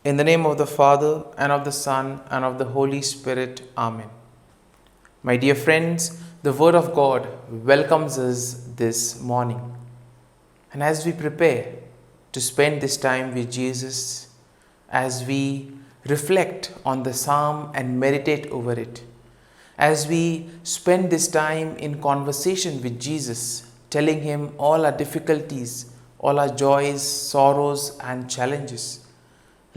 In the name of the Father, and of the Son, and of the Holy Spirit. Amen. My dear friends, the Word of God welcomes us this morning. And as we prepare to spend this time with Jesus, as we reflect on the psalm and meditate over it, as we spend this time in conversation with Jesus, telling Him all our difficulties, all our joys, sorrows, and challenges,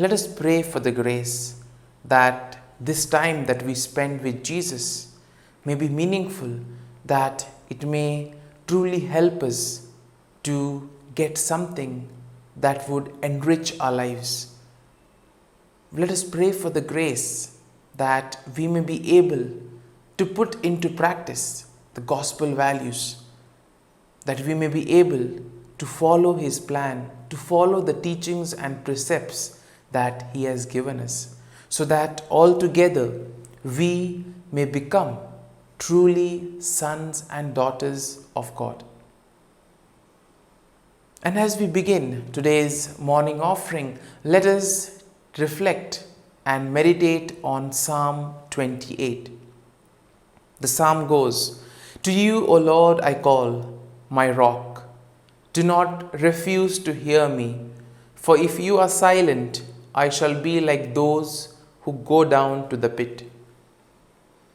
let us pray for the grace that this time that we spend with Jesus may be meaningful, that it may truly help us to get something that would enrich our lives. Let us pray for the grace that we may be able to put into practice the gospel values, that we may be able to follow His plan, to follow the teachings and precepts that He has given us, so that altogether we may become truly sons and daughters of God. And as we begin today's morning offering, let us reflect and meditate on Psalm 28. The psalm goes, "To you, O Lord, I call, my rock. Do not refuse to hear me, for if you are silent, I shall be like those who go down to the pit."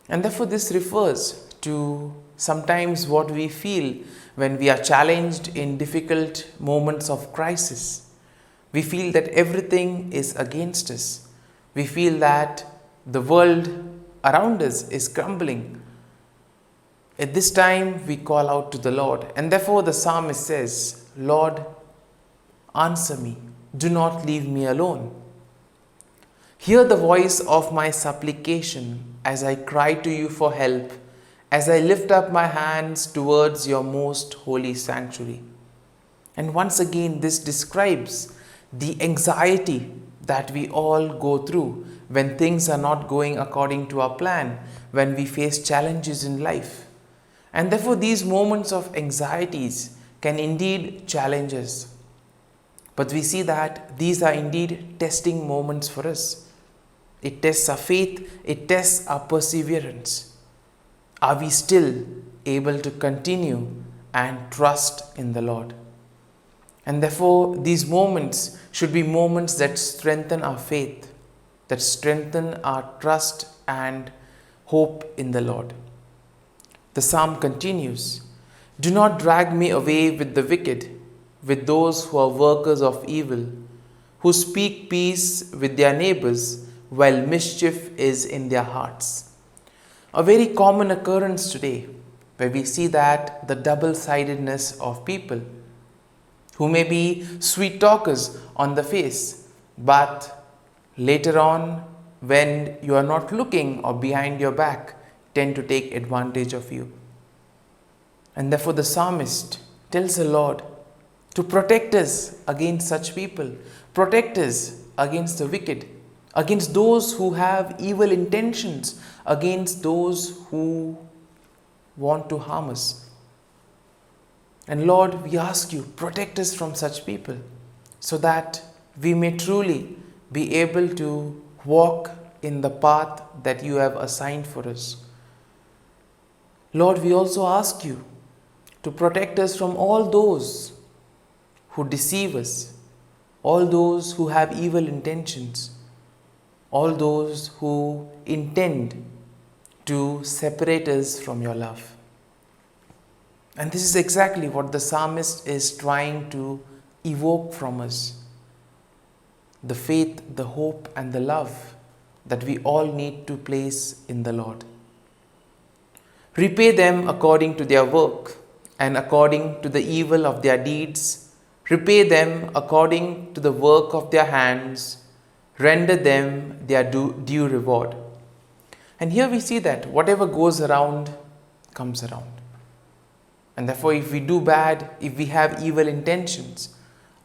And therefore this refers to sometimes what we feel when we are challenged in difficult moments of crisis. We feel that everything is against us. We feel that the world around us is crumbling. At this time we call out to the Lord, and therefore the psalmist says, "Lord, answer me. Do not leave me alone. Hear the voice of my supplication as I cry to you for help, as I lift up my hands towards your most holy sanctuary." And once again, this describes the anxiety that we all go through when things are not going according to our plan, when we face challenges in life. And therefore, these moments of anxieties can indeed challenge us. But we see that these are indeed testing moments for us. It tests our faith, it tests our perseverance. Are we still able to continue and trust in the Lord? And therefore, these moments should be moments that strengthen our faith, that strengthen our trust and hope in the Lord. The psalm continues, "Do not drag me away with the wicked, with those who are workers of evil, who speak peace with their neighbors, while mischief is in their hearts." A very common occurrence today, where we see that the double-sidedness of people who may be sweet talkers on the face, but later on, when you are not looking or behind your back, tend to take advantage of you. And therefore the psalmist tells the Lord to protect us against such people, protect us against the wicked, against those who have evil intentions, against those who want to harm us. And Lord, we ask you, protect us from such people, so that we may truly be able to walk in the path that you have assigned for us. Lord, we also ask you to protect us from all those who deceive us, all those who have evil intentions, all those who intend to separate us from your love. And this is exactly what the psalmist is trying to evoke from us. The faith, the hope, and the love that we all need to place in the Lord. "Repay them according to their work and according to the evil of their deeds. Repay them according to the work of their hands. Render them their due reward." And here we see that whatever goes around comes around. And therefore, if we do bad, if we have evil intentions,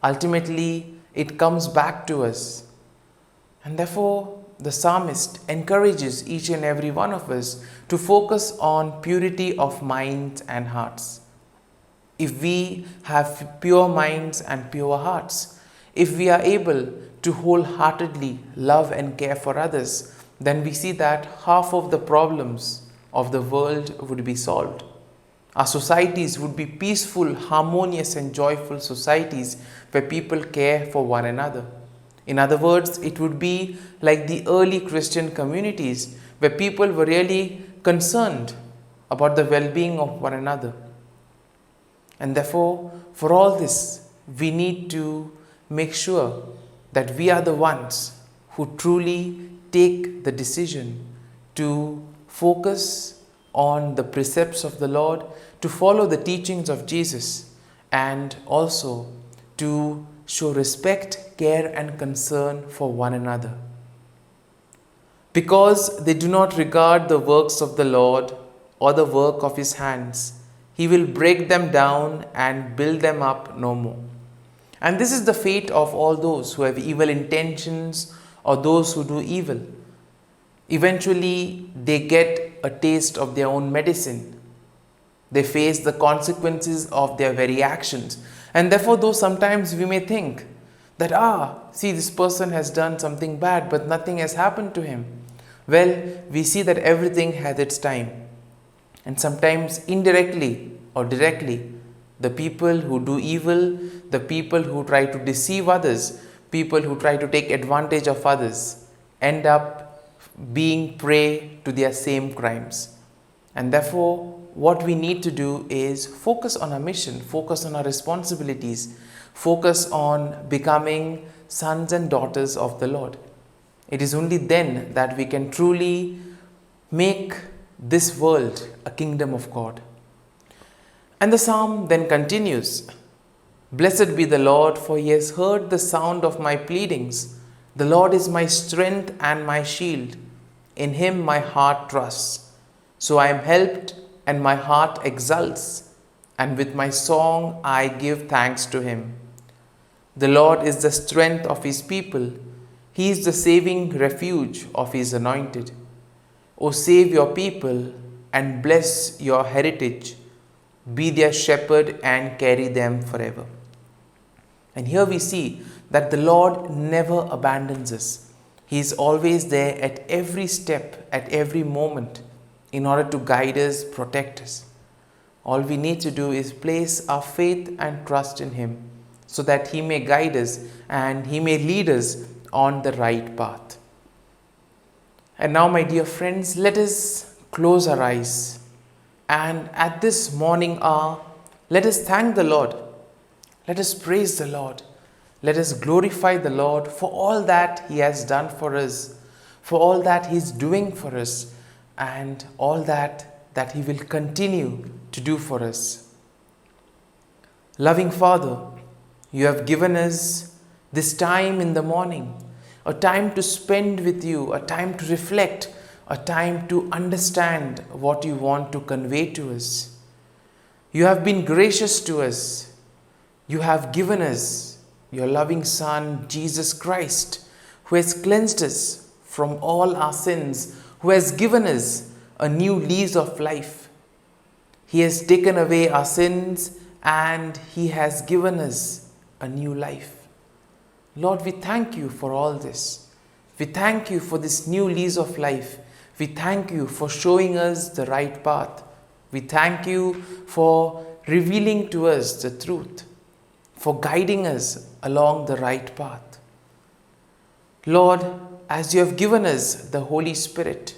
ultimately it comes back to us. And therefore, the psalmist encourages each and every one of us to focus on purity of minds and hearts. If we have pure minds and pure hearts, if we are able to wholeheartedly love and care for others, then we see that half of the problems of the world would be solved. Our societies would be peaceful, harmonious and joyful societies where people care for one another. In other words, it would be like the early Christian communities where people were really concerned about the well-being of one another. And therefore, for all this, we need to make sure that we are the ones who truly take the decision to focus on the precepts of the Lord, to follow the teachings of Jesus, and also to show respect, care and concern for one another. Because they do not regard the works of the Lord or the work of his hands, he will break them down and build them up no more. And this is the fate of all those who have evil intentions or those who do evil. Eventually, they get a taste of their own medicine. They face the consequences of their very actions. And therefore, though sometimes we may think that, see, this person has done something bad, but nothing has happened to him. Well, we see that everything has its time. And sometimes indirectly or directly, the people who do evil, the people who try to deceive others, people who try to take advantage of others, end up being prey to their same crimes. And therefore, what we need to do is focus on our mission, focus on our responsibilities, focus on becoming sons and daughters of the Lord. It is only then that we can truly make this world a kingdom of God. And the psalm then continues, "Blessed be the Lord, for he has heard the sound of my pleadings. The Lord is my strength and my shield. In him my heart trusts. So I am helped and my heart exults, and with my song I give thanks to him. The Lord is the strength of his people. He is the saving refuge of his anointed. O save your people and bless your heritage. Be their shepherd and carry them forever." And here we see that the Lord never abandons us. He is always there at every step, at every moment, in order to guide us, protect us. All we need to do is place our faith and trust in him so that he may guide us and he may lead us on the right path. And now, my dear friends, let us close our eyes. And at this morning hour, let us thank the Lord. Let us praise the Lord. Let us glorify the Lord for all that he has done for us, for all that he is doing for us, and all that he will continue to do for us. Loving Father, you have given us this time in the morning, a time to spend with you, a time to reflect, a time to understand what you want to convey to us. You have been gracious to us. You have given us your loving Son, Jesus Christ, who has cleansed us from all our sins, who has given us a new lease of life. He has taken away our sins and he has given us a new life. Lord, we thank you for all this. We thank you for this new lease of life. We thank you for showing us the right path. We thank you for revealing to us the truth, for guiding us along the right path. Lord, as you have given us the Holy Spirit,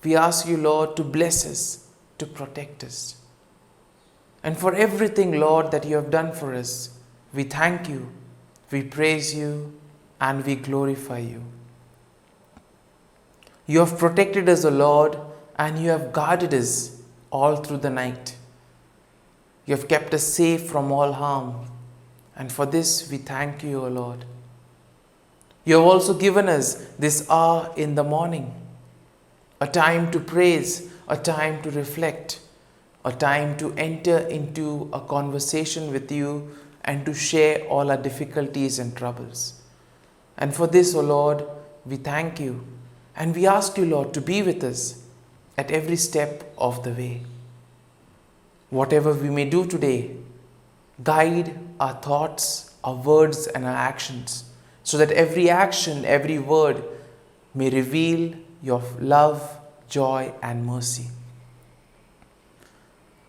we ask you, Lord, to bless us, to protect us. And for everything, Lord, that you have done for us, we thank you, we praise you, and we glorify you. You have protected us, O Lord, and you have guarded us all through the night. You have kept us safe from all harm. And for this we thank you, O Lord. You have also given us this hour in the morning, a time to praise, a time to reflect, a time to enter into a conversation with you and to share all our difficulties and troubles. And for this, O Lord, we thank you. And we ask you, Lord, to be with us at every step of the way. Whatever we may do today, guide our thoughts, our words, and our actions, so that every action, every word may reveal your love, joy, and mercy.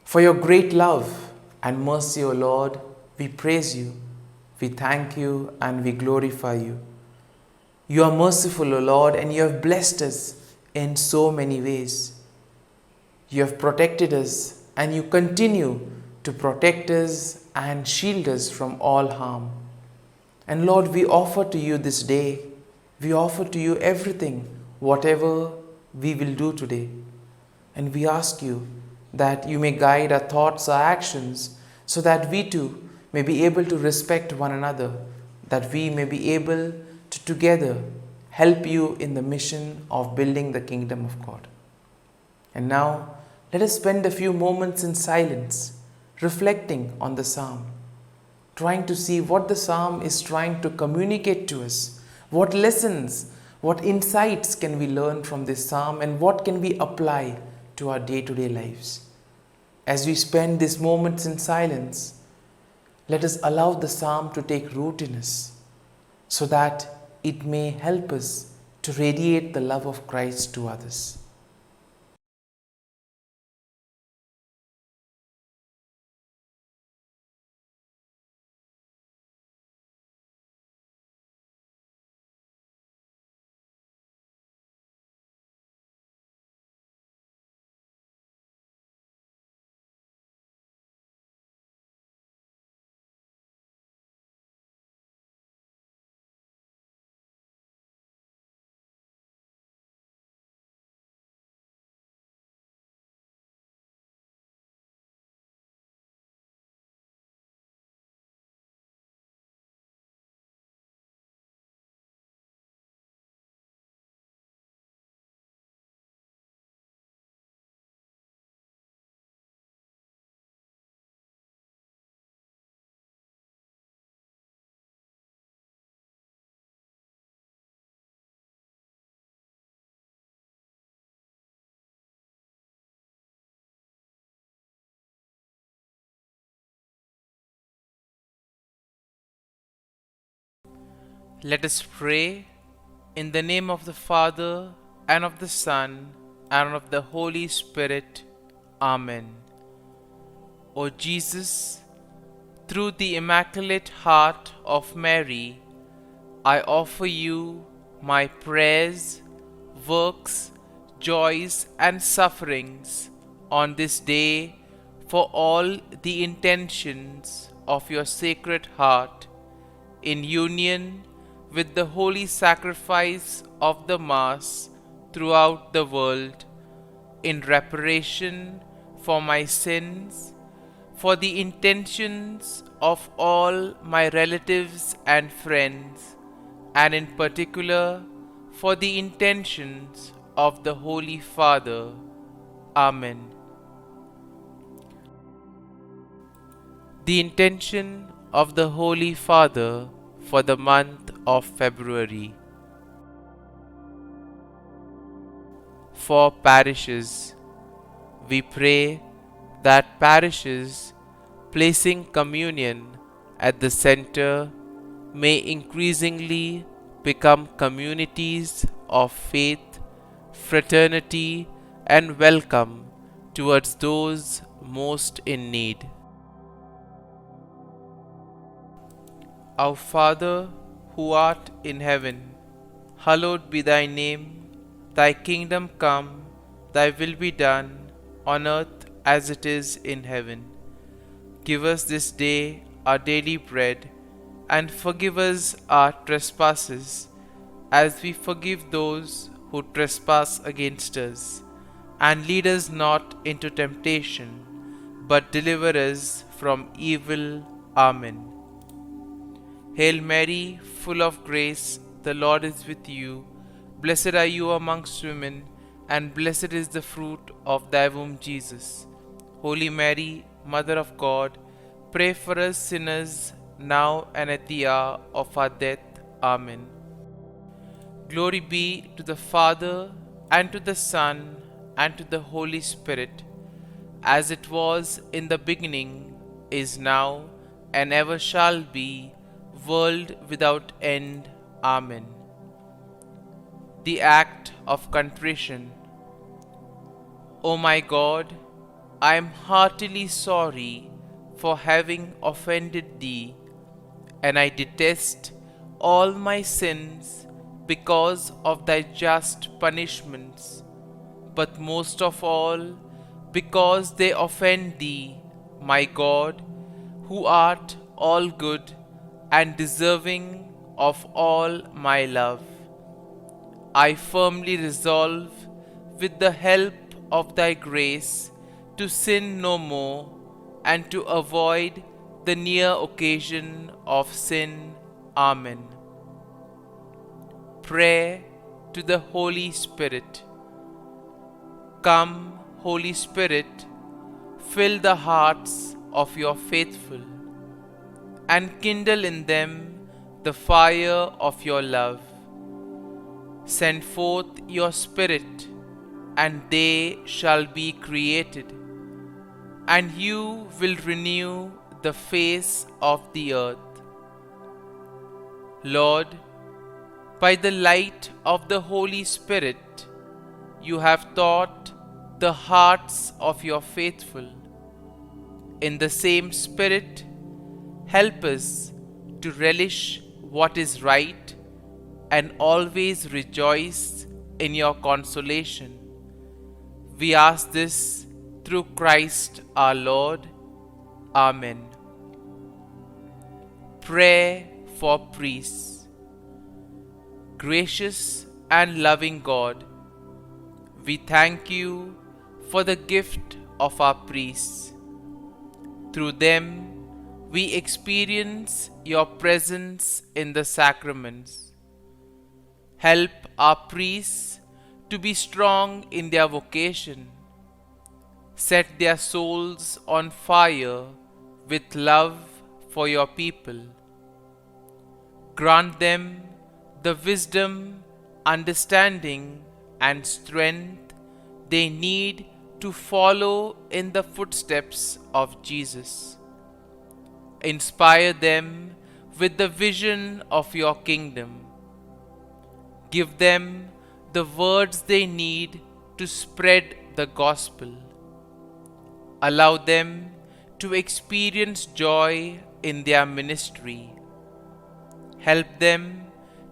For your great love and mercy, O Lord, we praise you, we thank you, and we glorify you. You are merciful, O Lord, and you have blessed us in so many ways. You have protected us, and you continue to protect us and shield us from all harm. And Lord, we offer to you this day, we offer to you everything, whatever we will do today. And we ask you that you may guide our thoughts, our actions, so that we too may be able to respect one another, that we may be able to together help you in the mission of building the kingdom of God. And now, let us spend a few moments in silence, reflecting on the psalm, trying to see what the psalm is trying to communicate to us, what lessons, what insights can we learn from this psalm, and what can we apply to our day-to-day lives. As we spend these moments in silence, let us allow the psalm to take root in us, so that it may help us to radiate the love of Christ to others. Let us pray in the name of the Father, and of the Son, and of the Holy Spirit. Amen. O Jesus, through the Immaculate Heart of Mary, I offer you my prayers, works, joys, and sufferings on this day for all the intentions of your Sacred Heart, in union with the holy sacrifice of the Mass throughout the world, in reparation for my sins, for the intentions of all my relatives and friends, and in particular for the intentions of the Holy Father. Amen. The intention of the Holy Father for the month of February. For parishes, we pray that parishes placing communion at the center may increasingly become communities of faith, fraternity, and welcome towards those most in need. Our Father, who art in heaven, hallowed be thy name. Thy kingdom come, thy will be done, on earth as it is in heaven. Give us this day our daily bread, and forgive us our trespasses, as we forgive those who trespass against us. And lead us not into temptation, but deliver us from evil. Amen. Hail Mary, full of grace, the Lord is with you. Blessed are you amongst women, and blessed is the fruit of thy womb, Jesus. Holy Mary, Mother of God, pray for us sinners, now and at the hour of our death. Amen. Glory be to the Father, and to the Son, and to the Holy Spirit, as it was in the beginning, is now, and ever shall be, world without end. Amen. The act of contrition. O my God, I am heartily sorry for having offended thee, and I detest all my sins because of thy just punishments, but most of all because they offend thee, my God, who art all good and deserving of all my love. I firmly resolve, with the help of thy grace, to sin no more and to avoid the near occasion of sin. Amen. Prayer to the Holy Spirit. Come, Holy Spirit, fill the hearts of your faithful, and kindle in them the fire of your love. Send forth your Spirit, and they shall be created, and you will renew the face of the earth. Lord, by the light of the Holy Spirit, you have taught the hearts of your faithful. In the same Spirit, help us to relish what is right and always rejoice in your consolation. We ask this through Christ our Lord. Amen. Prayer for priests. Gracious and loving God, we thank you for the gift of our priests. Through them, we experience your presence in the sacraments. Help our priests to be strong in their vocation. Set their souls on fire with love for your people. Grant them the wisdom, understanding, and strength they need to follow in the footsteps of Jesus. Inspire them with the vision of your kingdom. Give them the words they need to spread the gospel. Allow them to experience joy in their ministry. Help them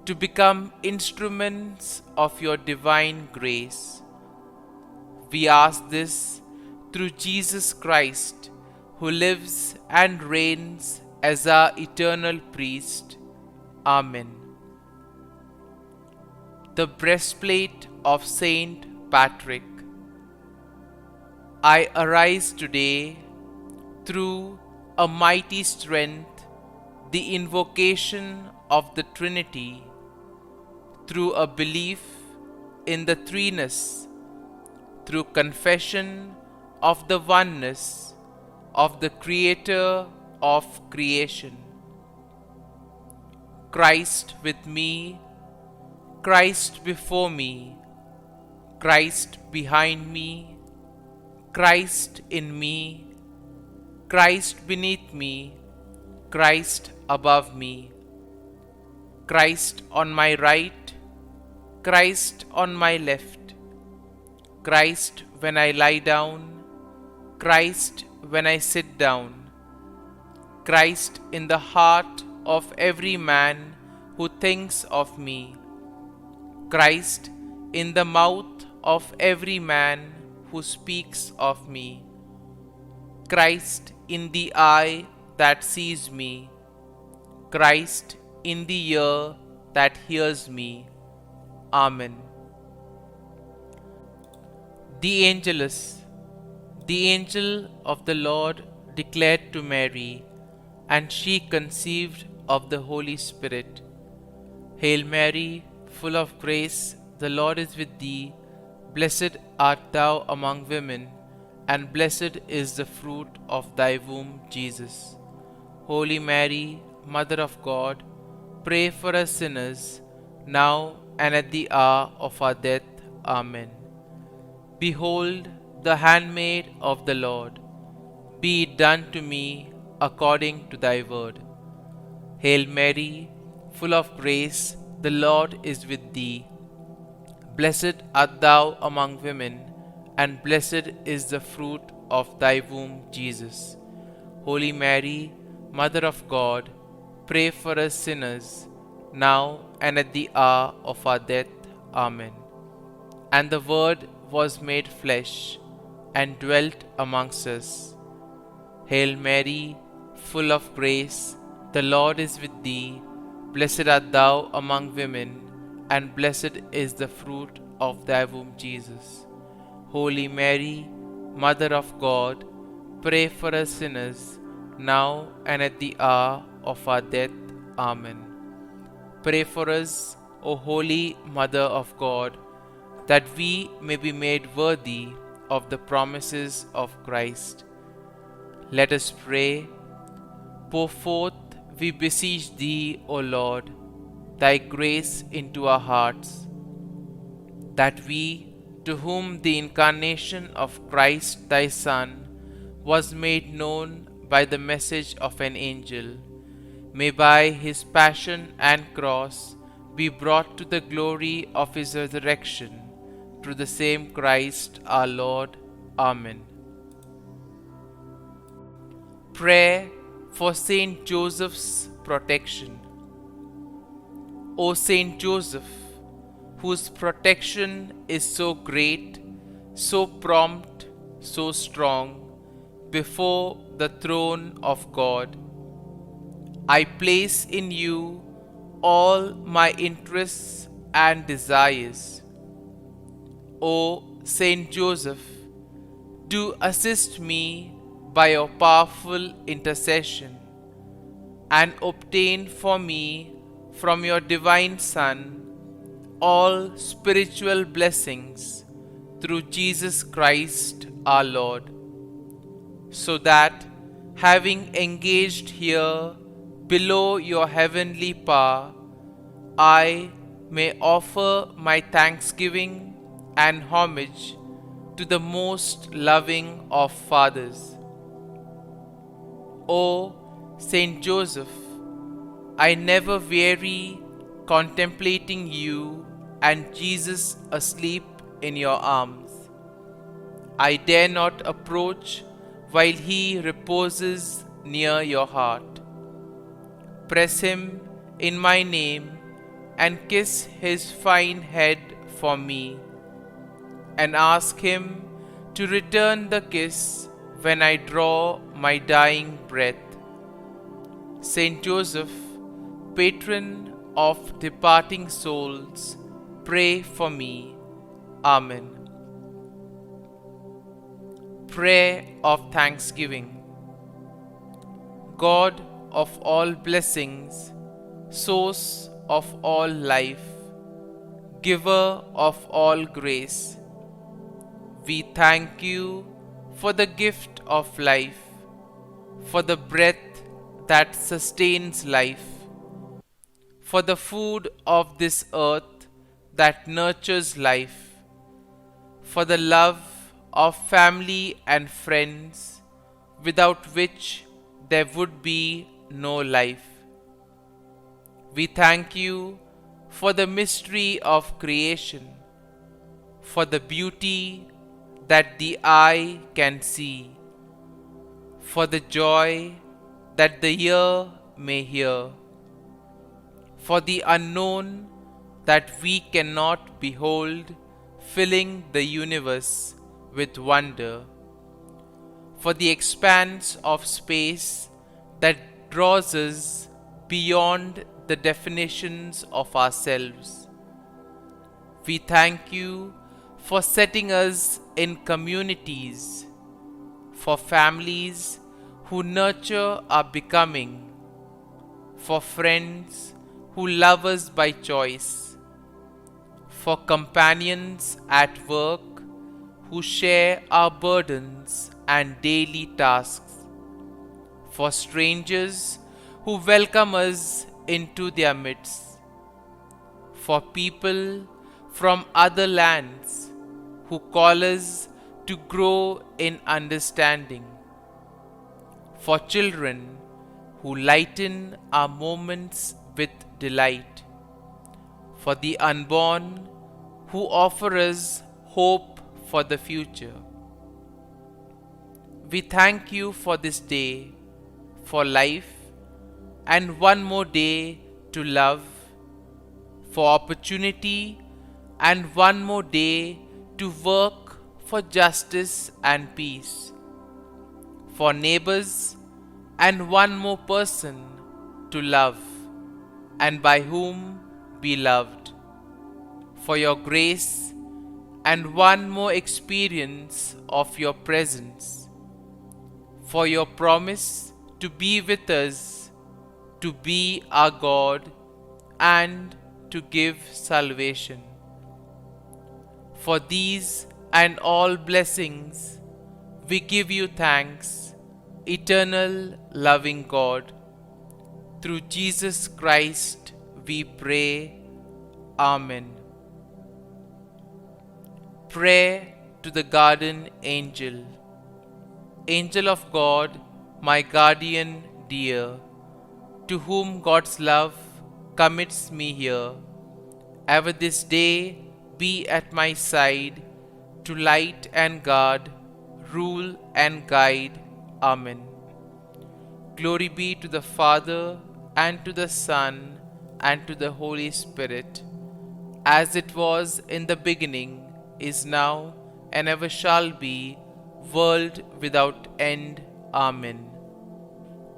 to become instruments of your divine grace. We ask this through Jesus Christ, who lives and reigns as our eternal priest. Amen. The breastplate of Saint Patrick. I arise today through a mighty strength, the invocation of the Trinity, through a belief in the threeness, through confession of the oneness of the Creator of creation. Christ with me, Christ before me, Christ behind me, Christ in me, Christ beneath me, Christ above me, Christ on my right, Christ on my left, Christ when I lie down, Christ when I sit down, Christ in the heart of every man who thinks of me, Christ in the mouth of every man who speaks of me, Christ in the eye that sees me, Christ in the ear that hears me. Amen. The Angelus. The angel of the Lord declared to Mary, and she conceived of the Holy Spirit. Hail Mary, full of grace, the Lord is with thee. Blessed art thou among women, and blessed is the fruit of thy womb, Jesus. Holy Mary, Mother of God, pray for us sinners, now and at the hour of our death. Amen. Behold, the handmaid of the Lord. Be it done to me according to thy word. Hail Mary, full of grace, the Lord is with thee. Blessed art thou among women, and blessed is the fruit of thy womb, Jesus. Holy Mary, Mother of God, pray for us sinners, now and at the hour of our death. Amen. And the Word was made flesh, and dwelt amongst us. Hail Mary, full of grace, the Lord is with thee. Blessed art thou among women, and blessed is the fruit of thy womb, Jesus. Holy Mary, Mother of God, pray for us sinners, now and at the hour of our death. Amen. Pray for us, O Holy Mother of God, that we may be made worthy of the promises of Christ. Let us pray. Pour forth, we beseech thee, O Lord, thy grace into our hearts, that we, to whom the incarnation of Christ thy Son was made known by the message of an angel, may by his passion and cross be brought to the glory of his resurrection, through the same Christ our Lord. Amen. Prayer for Saint Joseph's protection. O Saint Joseph, whose protection is so great, so prompt, so strong, before the throne of God, I place in you all my interests and desires. O Saint Joseph, do assist me by your powerful intercession, and obtain for me from your divine Son all spiritual blessings through Jesus Christ our Lord, so that, having engaged here below your heavenly power, I may offer my thanksgiving and homage to the most loving of fathers. O Saint Joseph, I never weary contemplating you and Jesus asleep in your arms. I dare not approach while he reposes near your heart. Press him in my name and kiss his fine head for me, and ask him to return the kiss when I draw my dying breath. Saint Joseph, patron of departing souls, pray for me. Amen. Prayer of Thanksgiving. God of all blessings, source of all life, giver of all grace, we thank you for the gift of life, for the breath that sustains life, for the food of this earth that nurtures life, for the love of family and friends, without which there would be no life. We thank you for the mystery of creation, for the beauty that the eye can see, for the joy that the ear may hear, for the unknown that we cannot behold, filling the universe with wonder, for the expanse of space that draws us beyond the definitions of ourselves. We thank you for setting us in communities, for families who nurture our becoming, for friends who love us by choice, for companions at work who share our burdens and daily tasks, for strangers who welcome us into their midst, for people from other lands who call us to grow in understanding, for children who lighten our moments with delight, for the unborn who offer us hope for the future. We thank you for this day, for life, and one more day to love, for opportunity, and one more day to work for justice and peace, for neighbors, and one more person to love, and by whom be loved, for your grace, and one more experience of your presence, for your promise to be with us, to be our God, and to give salvation. For these and all blessings, we give you thanks, eternal loving God. Through Jesus Christ we pray. Amen. Prayer to the Guardian Angel. Angel of God, my guardian dear, to whom God's love commits me here, ever this day be at my side, to light and guard, rule and guide. Amen. Glory be to the Father, and to the Son, and to the Holy Spirit, as it was in the beginning, is now, and ever shall be, world without end. Amen.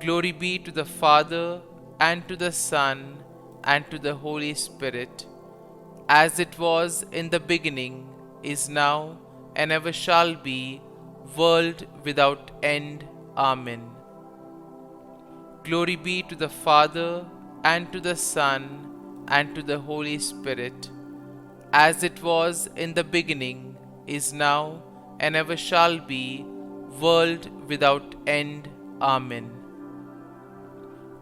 Glory be to the Father, and to the Son, and to the Holy Spirit, as it was in the beginning, is now, and ever shall be, world without end. Amen. Glory be to the Father, and to the Son, and to the Holy Spirit, as it was in the beginning, is now, and ever shall be, world without end. Amen.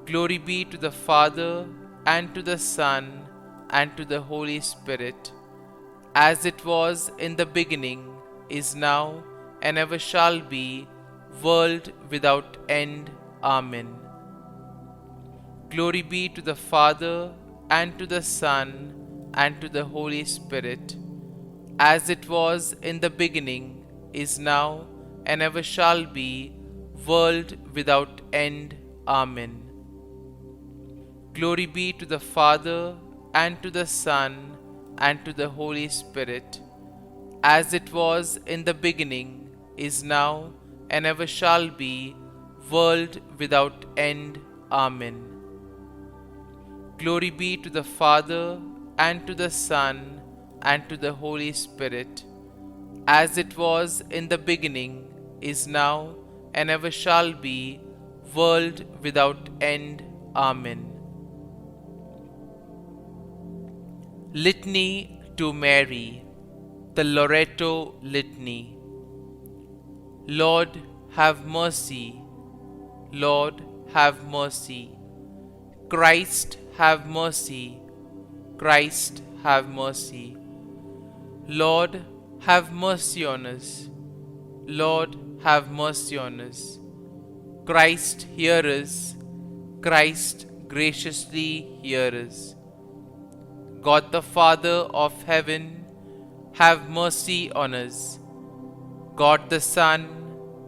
Glory be to the Father, and to the Son, and to the Holy Spirit, as it was in the beginning, is now, and ever shall be, world without end. Amen. Glory be to the Father, and to the Son, and to the Holy Spirit, as it was in the beginning, is now, and ever shall be, world without end. Amen. Glory be to the Father, and to the Son, and to the Holy Spirit, as it was in the beginning, is now, and ever shall be, world without end. Amen. Glory be to the Father, and to the Son, and to the Holy Spirit, as it was in the beginning, is now, and ever shall be, world without end. Amen. Litany to Mary, the Loreto Litany. Lord, have mercy. Lord, have mercy. Christ, have mercy. Christ, have mercy. Lord, have mercy on us. Lord, have mercy on us. Christ, hear us. Christ, graciously hear us. God the Father of heaven, have mercy on us. God the Son,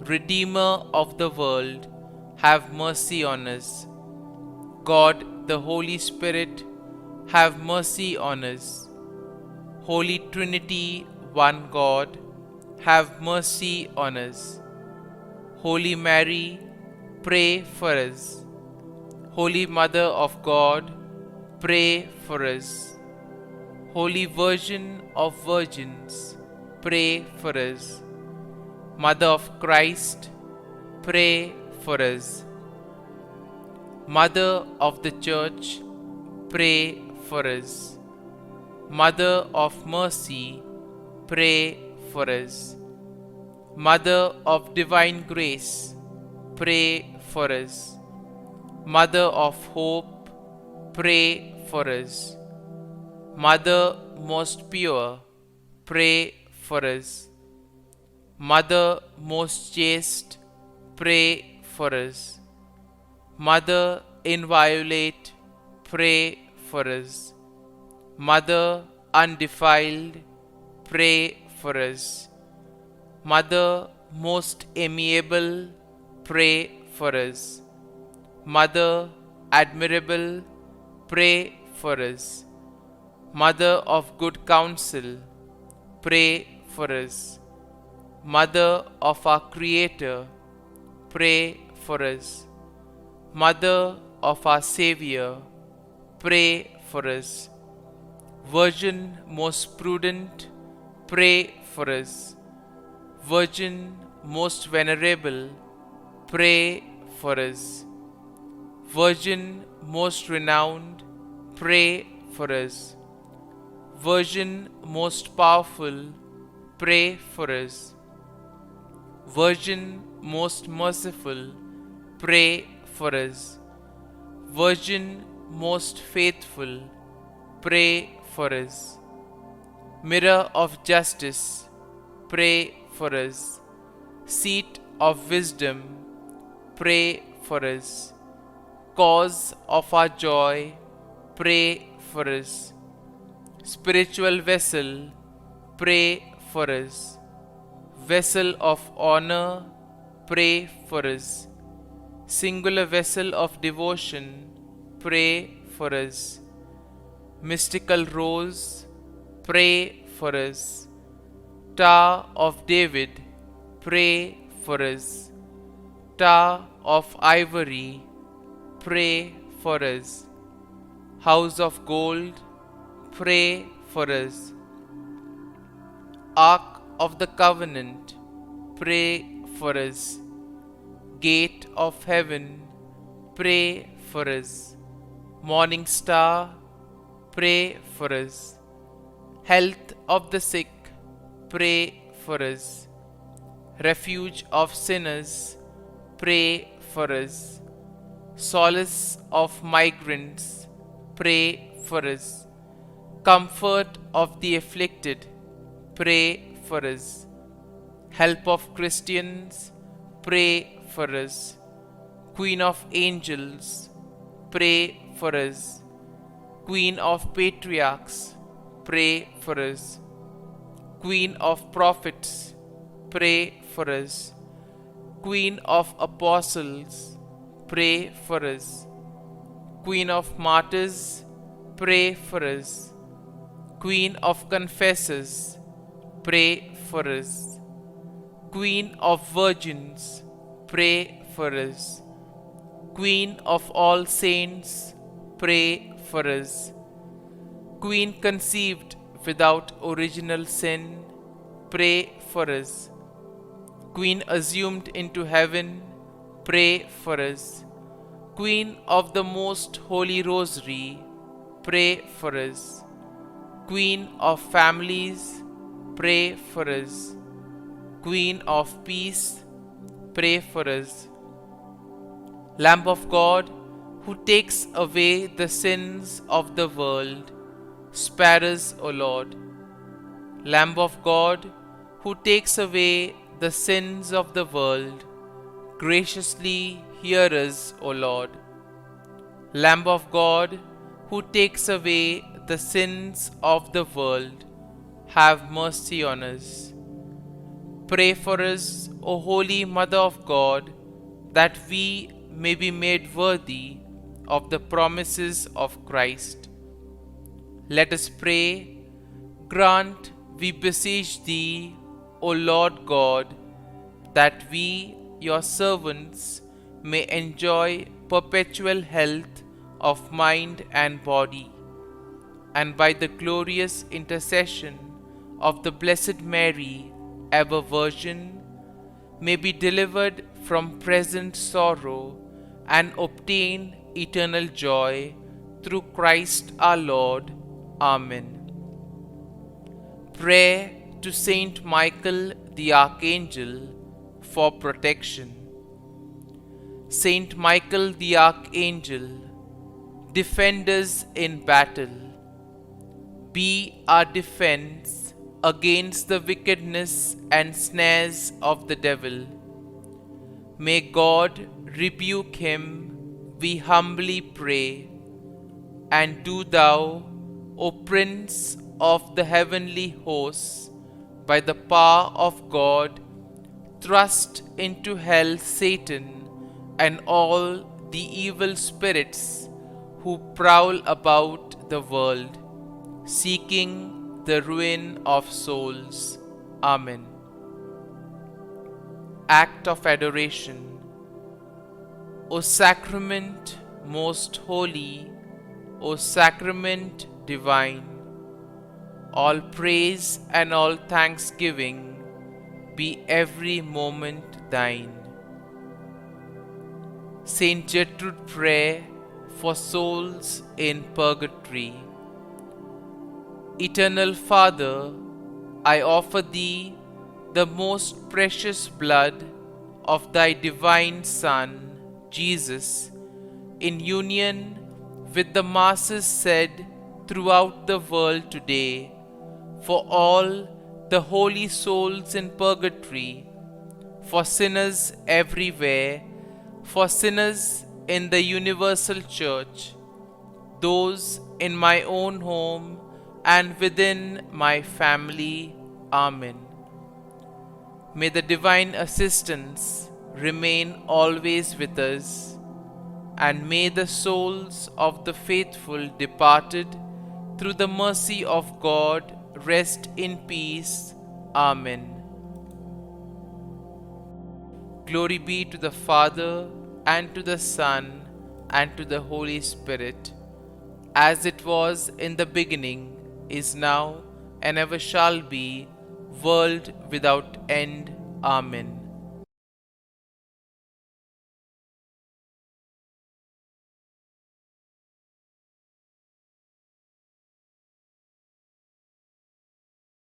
Redeemer of the world, have mercy on us. God the Holy Spirit, have mercy on us. Holy Trinity, one God, have mercy on us. Holy Mary, pray for us. Holy Mother of God, pray for us. Holy Virgin of Virgins, pray for us. Mother of Christ, pray for us. Mother of the Church, pray for us. Mother of Mercy, pray for us. Mother of Divine Grace, pray for us. Mother of Hope, pray for us. Mother most pure, pray for us. Mother most chaste, pray for us. Mother inviolate, pray for us. Mother undefiled, pray for us. Mother most amiable, pray for us. Mother admirable, pray for us. Mother of good counsel, pray for us. Mother of our Creator, pray for us. Mother of our Savior, pray for us. Virgin most prudent, pray for us. Virgin most venerable, pray for us. Virgin most renowned, pray for us. Virgin most powerful, pray for us. Virgin most merciful, pray for us. Virgin most faithful, pray for us. Mirror of justice, pray for us. Seat of wisdom, pray for us. Cause of our joy, pray for us. Spiritual vessel, pray for us. Vessel of honor, pray for us. Singular vessel of devotion, pray for us. Mystical rose, pray for us. Tower of David, pray for us. Tower of ivory, pray for us. House of gold, pray for us. Ark of the covenant, pray for us. Gate of heaven, pray for us. Morning star, pray for us. Health of the sick, pray for us. Refuge of sinners, pray for us. Solace of migrants, pray for us. Comfort of the afflicted, pray for us. Help of Christians, pray for us. Queen of angels, pray for us. Queen of patriarchs, pray for us. Queen of prophets, pray for us. Queen of apostles, pray for us. Queen of martyrs, pray for us. Queen of confessors, pray for us. Queen of virgins, pray for us. Queen of all saints, pray for us. Queen conceived without original sin, pray for us. Queen assumed into heaven, pray for us. Queen of the most holy rosary, pray for us. Queen of families, pray for us. Queen of peace, pray for us. Lamb of God, who takes away the sins of the world, spare us, O Lord. Lamb of God, who takes away the sins of the world, graciously hear us, O Lord. Lamb of God, who takes away the sins of the world, have mercy on us. Pray for us, O Holy Mother of God, that we may be made worthy of the promises of Christ. Let us pray. Grant, we beseech Thee, O Lord God, that we, Your servants, may enjoy perpetual health of mind and body, and by the glorious intercession of the Blessed Mary, ever Virgin, may be delivered from present sorrow and obtain eternal joy through Christ our Lord. Amen. Prayer to Saint Michael the Archangel for protection. Saint Michael the Archangel, defend us in battle. Be our defense against the wickedness and snares of the devil. May God rebuke him, we humbly pray. And do Thou, O Prince of the heavenly hosts, by the power of God, thrust into hell Satan and all the evil spirits who prowl about the world, seeking the ruin of souls. Amen. Act of Adoration. O Sacrament most holy, O Sacrament divine, all praise and all thanksgiving be every moment thine. Saint Gertrude Prayer for souls in purgatory. Eternal Father, I offer Thee the most precious blood of Thy divine Son, Jesus, in union with the masses said throughout the world today, for all the holy souls in purgatory, for sinners everywhere, for sinners in the universal church, those in my own home and within my family. Amen. May the divine assistance remain always with us, and may the souls of the faithful departed through the mercy of God rest in peace. Amen. Glory be to the Father, and to the Son, and to the Holy Spirit, as it was in the beginning, is now, and ever shall be, world without end. Amen.